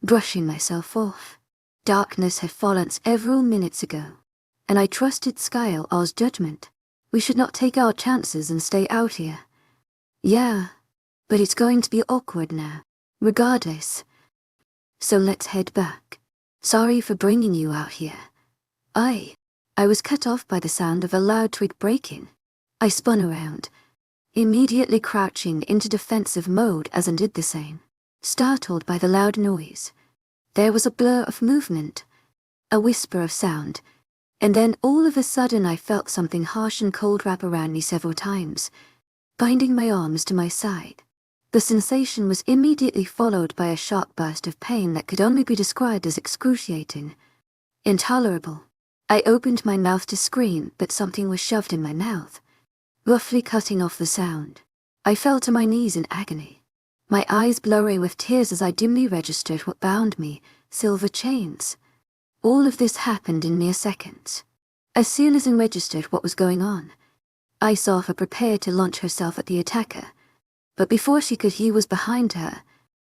brushing myself off. Darkness had fallen several minutes ago, and I trusted Skylar's judgment. We should not take our chances and stay out here. Yeah, but it's going to be awkward now, regardless. So let's head back. Sorry for bringing you out here. I was cut off by the sound of a loud twig breaking. I spun around, immediately crouching into defensive mode as I did the same. Startled by the loud noise, there was a blur of movement, a whisper of sound, and then all of a sudden I felt something harsh and cold wrap around me several times, binding my arms to my side. The sensation was immediately followed by a sharp burst of pain that could only be described as excruciating, intolerable. I opened my mouth to scream, but something was shoved in my mouth, roughly cutting off the sound. I fell to my knees in agony, my eyes blurry with tears as I dimly registered what bound me, silver chains. All of this happened in mere seconds. As soon as I registered what was going on, I saw her prepare to launch herself at the attacker, but before she could, he was behind her,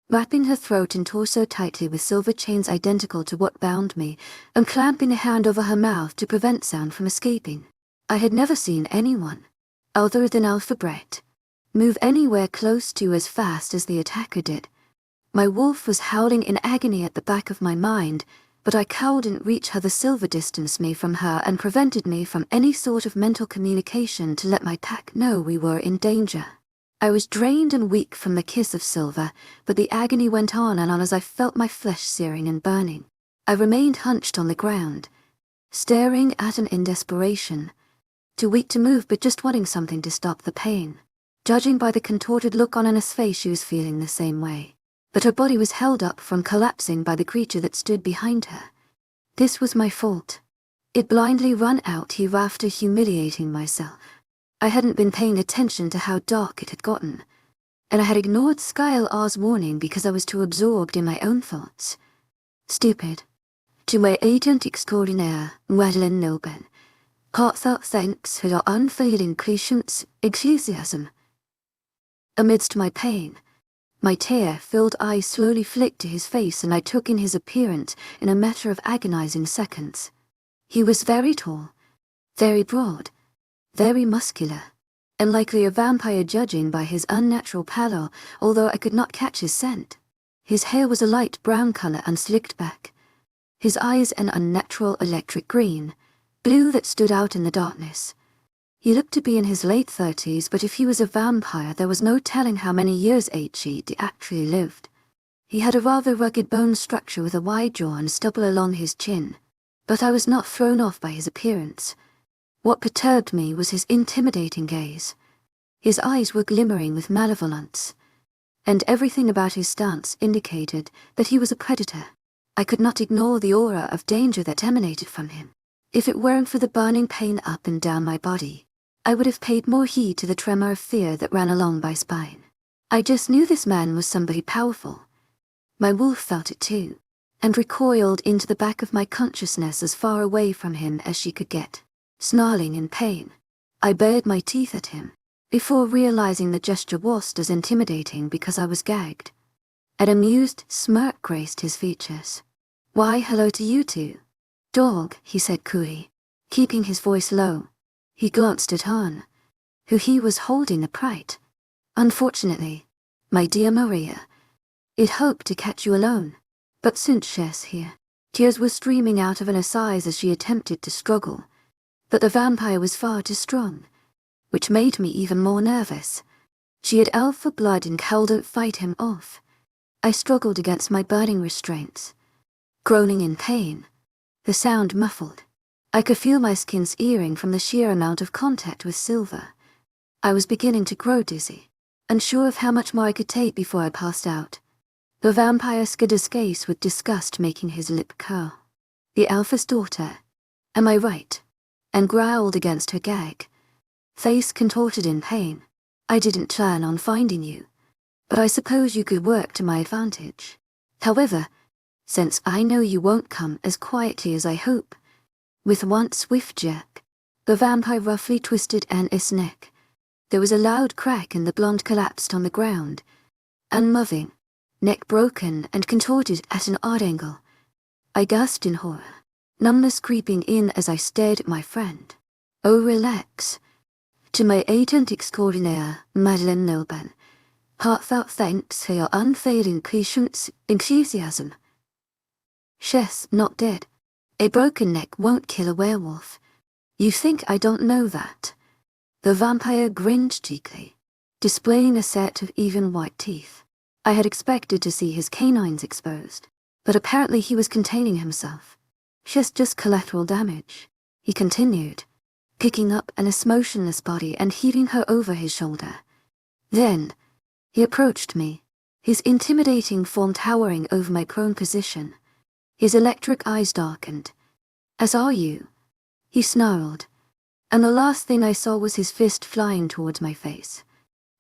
wrapping her throat and torso tightly with silver chains identical to what bound me, and clamping a hand over her mouth to prevent sound from escaping. I had never seen anyone, other than Alpha Brett, move anywhere close to as fast as the attacker did. My wolf was howling in agony at the back of my mind, but I couldn't reach her. The silver distanced me from her and prevented me from any sort of mental communication to let my pack know we were in danger. I was drained and weak from the kiss of silver, but the agony went on and on as I felt my flesh searing and burning. I remained hunched on the ground, staring at her in desperation, too weak to move but just wanting something to stop the pain. Judging by the contorted look on Anna's face, she was feeling the same way. But her body was held up from collapsing by the creature that stood behind her. This was my fault. It blindly run out here after humiliating myself. I hadn't been paying attention to how dark it had gotten, and I had ignored Skylar's warning because I was too absorbed in my own thoughts. Stupid. To my agent extraordinaire, Madeline Nilben, heartfelt thanks for your unfailing patience, enthusiasm. Amidst my pain, my tear-filled eyes slowly flicked to his face, and I took in his appearance in a matter of agonizing seconds. He was very tall, very broad, very muscular, and likely a vampire judging by his unnatural pallor, although I could not catch his scent. His hair was a light brown color and slicked back, his eyes an unnatural electric green, blue that stood out in the darkness. He looked to be in his late 30s, but if he was a vampire, there was no telling how many years he'd actually lived. He had a rather rugged bone structure with a wide jaw and stubble along his chin, but I was not thrown off by his appearance. What perturbed me was his intimidating gaze. His eyes were glimmering with malevolence, and everything about his stance indicated that he was a predator. I could not ignore the aura of danger that emanated from him. If it weren't for the burning pain up and down my body, I would have paid more heed to the tremor of fear that ran along my spine. I just knew this man was somebody powerful. My wolf felt it too, and recoiled into the back of my consciousness as far away from him as she could get. Snarling in pain, I bared my teeth at him, before realizing the gesture wasn't as intimidating because I was gagged. An amused smirk graced his features. "Why, hello to you two. Dog," he said coolly, keeping his voice low. He glanced at Han, who he was holding upright. "Unfortunately, my dear Maria, it hoped to catch you alone, but since she's here." Tears were streaming out of Anna's eyes as she attempted to struggle, but the vampire was far too strong, which made me even more nervous. She had alpha blood and couldn't fight him off. I struggled against my burning restraints, groaning in pain, the sound muffled. I could feel my skin searing from the sheer amount of contact with silver. I was beginning to grow dizzy, unsure of how much more I could take before I passed out. The vampire skid his gaze with disgust, making his lip curl. "The Alpha's daughter, am I right?" and growled against her gag, face contorted in pain. "I didn't plan on finding you, but I suppose you could work to my advantage. However, since I know you won't come as quietly as I hope." With one swift jerk, the vampire roughly twisted Anna's neck. There was a loud crack and the blonde collapsed on the ground, unmoving, neck broken and contorted at an odd angle. I gasped in horror, numbness creeping in as I stared at my friend. "Oh, relax. To my agent extraordinaire, Madeleine Nilban, heartfelt thanks for your unfailing patience, enthusiasm. She's not dead. A broken neck won't kill a werewolf. You think I don't know that? The vampire grinned cheekily, displaying a set of even white teeth. I had expected to see his canines exposed, but apparently he was containing himself. She's just collateral damage, he continued, picking up Anna's motionless body and heaving her over his shoulder. Then, he approached me, his intimidating form towering over my prone position. His electric eyes darkened. "As are you," he snarled, and the last thing I saw was his fist flying towards my face.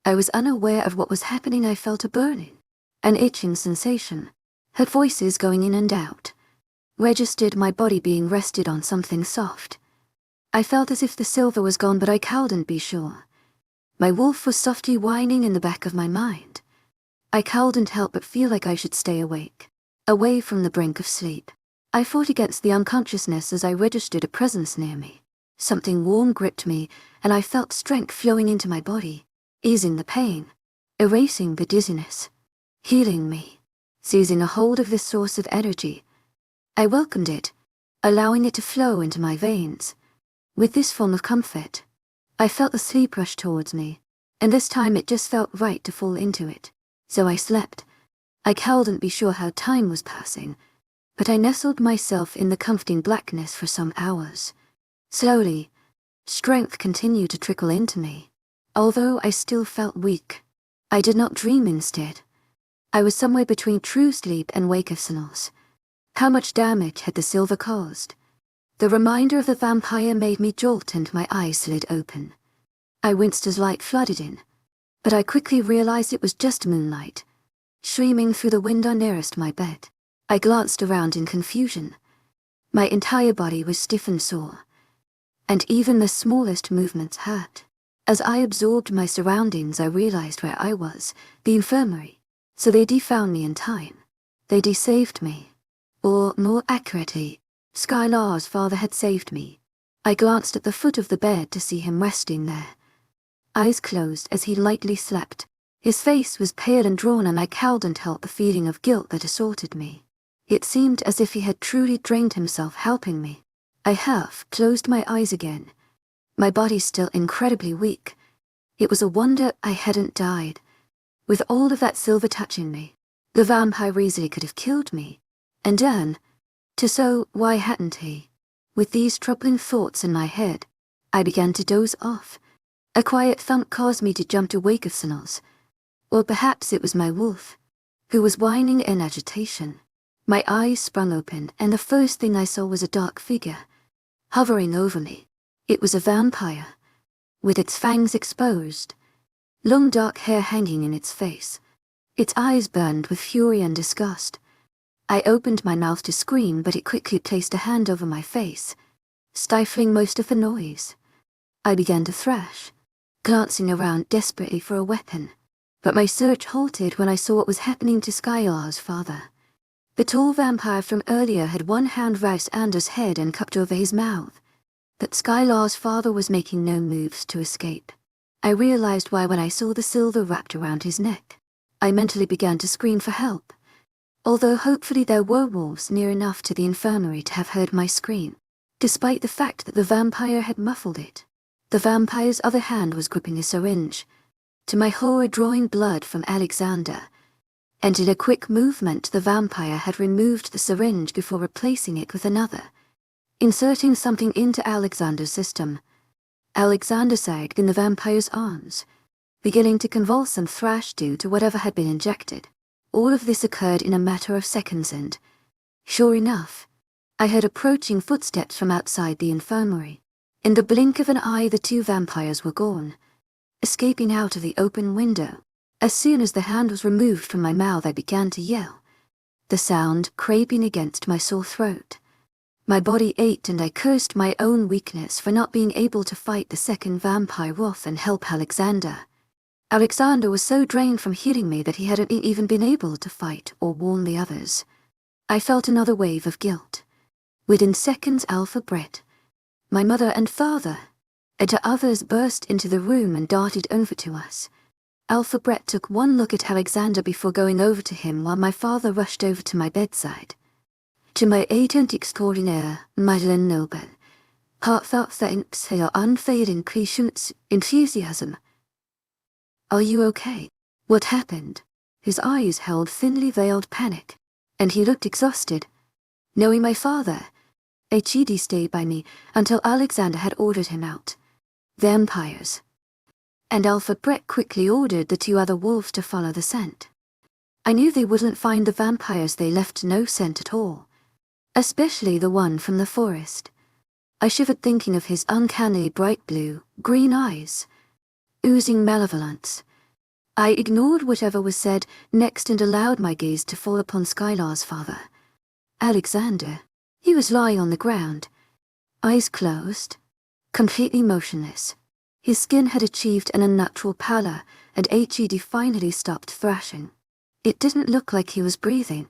I was unaware of what was happening. I felt a burning, an itching sensation, heard voices going in and out, registered my body being rested on something soft. I felt as if the silver was gone, but I couldn't be sure. My wolf was softly whining in the back of my mind. I couldn't help but feel like I should stay awake, away from the brink of sleep. I fought against the unconsciousness as I registered a presence near me. Something warm gripped me, and I felt strength flowing into my body, easing the pain, erasing the dizziness, healing me, seizing a hold of this source of energy. I welcomed it, allowing it to flow into my veins. With this form of comfort, I felt the sleep rush towards me, and this time it just felt right to fall into it. So I slept. I couldn't be sure how time was passing, but I nestled myself in the comforting blackness for some hours. Slowly, strength continued to trickle into me, although I still felt weak. I did not dream instead. I was somewhere between true sleep and wakefulness. How much damage had the silver caused? The reminder of the vampire made me jolt and my eyes slid open. I winced as light flooded in, but I quickly realized it was just moonlight, streaming through the window nearest my bed. I glanced around in confusion. My entire body was stiff and sore, and even the smallest movements hurt. As I absorbed my surroundings, I realized where I was, the infirmary. So they de-found me in time. They de-saved me. Or, more accurately, Skylar's father had saved me. I glanced at the foot of the bed to see him resting there, eyes closed as he lightly slept. His face was pale and drawn, and I couldn't help the feeling of guilt that assaulted me. It seemed as if he had truly drained himself helping me. I half closed my eyes again, my body still incredibly weak. It was a wonder I hadn't died. With all of that silver touching me, the vampire easily could have killed me. And then, so why hadn't he? With these troubling thoughts in my head, I began to doze off. A quiet thump caused me to jump to wakefulness. Or perhaps it was my wolf, who was whining in agitation. My eyes sprung open, and the first thing I saw was a dark figure, hovering over me. It was a vampire, with its fangs exposed, long dark hair hanging in its face. Its eyes burned with fury and disgust. I opened my mouth to scream, but it quickly placed a hand over my face, stifling most of the noise. I began to thrash, glancing around desperately for a weapon, but my search halted when I saw what was happening to Skylar's father. The tall vampire from earlier had one hand raised Anders' head and cupped over his mouth, but Skylar's father was making no moves to escape. I realized why when I saw the silver wrapped around his neck. I mentally began to scream for help, although hopefully there were wolves near enough to the infirmary to have heard my scream, despite the fact that the vampire had muffled it. The vampire's other hand was gripping a syringe, to my horror drawing blood from Alexander, and in a quick movement the vampire had removed the syringe before replacing it with another, inserting something into Alexander's system. Alexander sagged in the vampire's arms, beginning to convulse and thrash due to whatever had been injected. All of this occurred in a matter of seconds, and, sure enough, I heard approaching footsteps from outside the infirmary. In the blink of an eye, the two vampires were gone, escaping out of the open window. As soon as the hand was removed from my mouth, I began to yell, the sound scraping against my sore throat. My body ached, and I cursed my own weakness for not being able to fight the second vampire off and help Alexander. Alexander was so drained from healing me that he hadn't even been able to fight or warn the others. I felt another wave of guilt. Within seconds, Alpha Brett, my mother and father, The others burst into the room and darted over to us. Alpha Brett took one look at Alexander before going over to him while my father rushed over to my bedside. To my agent extraordinaire, Madeleine Noble, heartfelt thanks for your unfading patience, enthusiasm. Are you okay? What happened? His eyes held thinly veiled panic, and he looked exhausted. Knowing my father, H.E.D. stayed by me until Alexander had ordered him out. Vampires. And Alpha Brett quickly ordered the two other wolves to follow the scent. I knew they wouldn't find the vampires, they left no scent at all. Especially the one from the forest. I shivered thinking of his uncannily bright blue, green eyes, oozing malevolence. I ignored whatever was said next and allowed my gaze to fall upon Skylar's father. Alexander. He was lying on the ground, eyes closed, completely motionless. His skin had achieved an unnatural pallor, and H.E.D. finally stopped thrashing. It didn't look like he was breathing.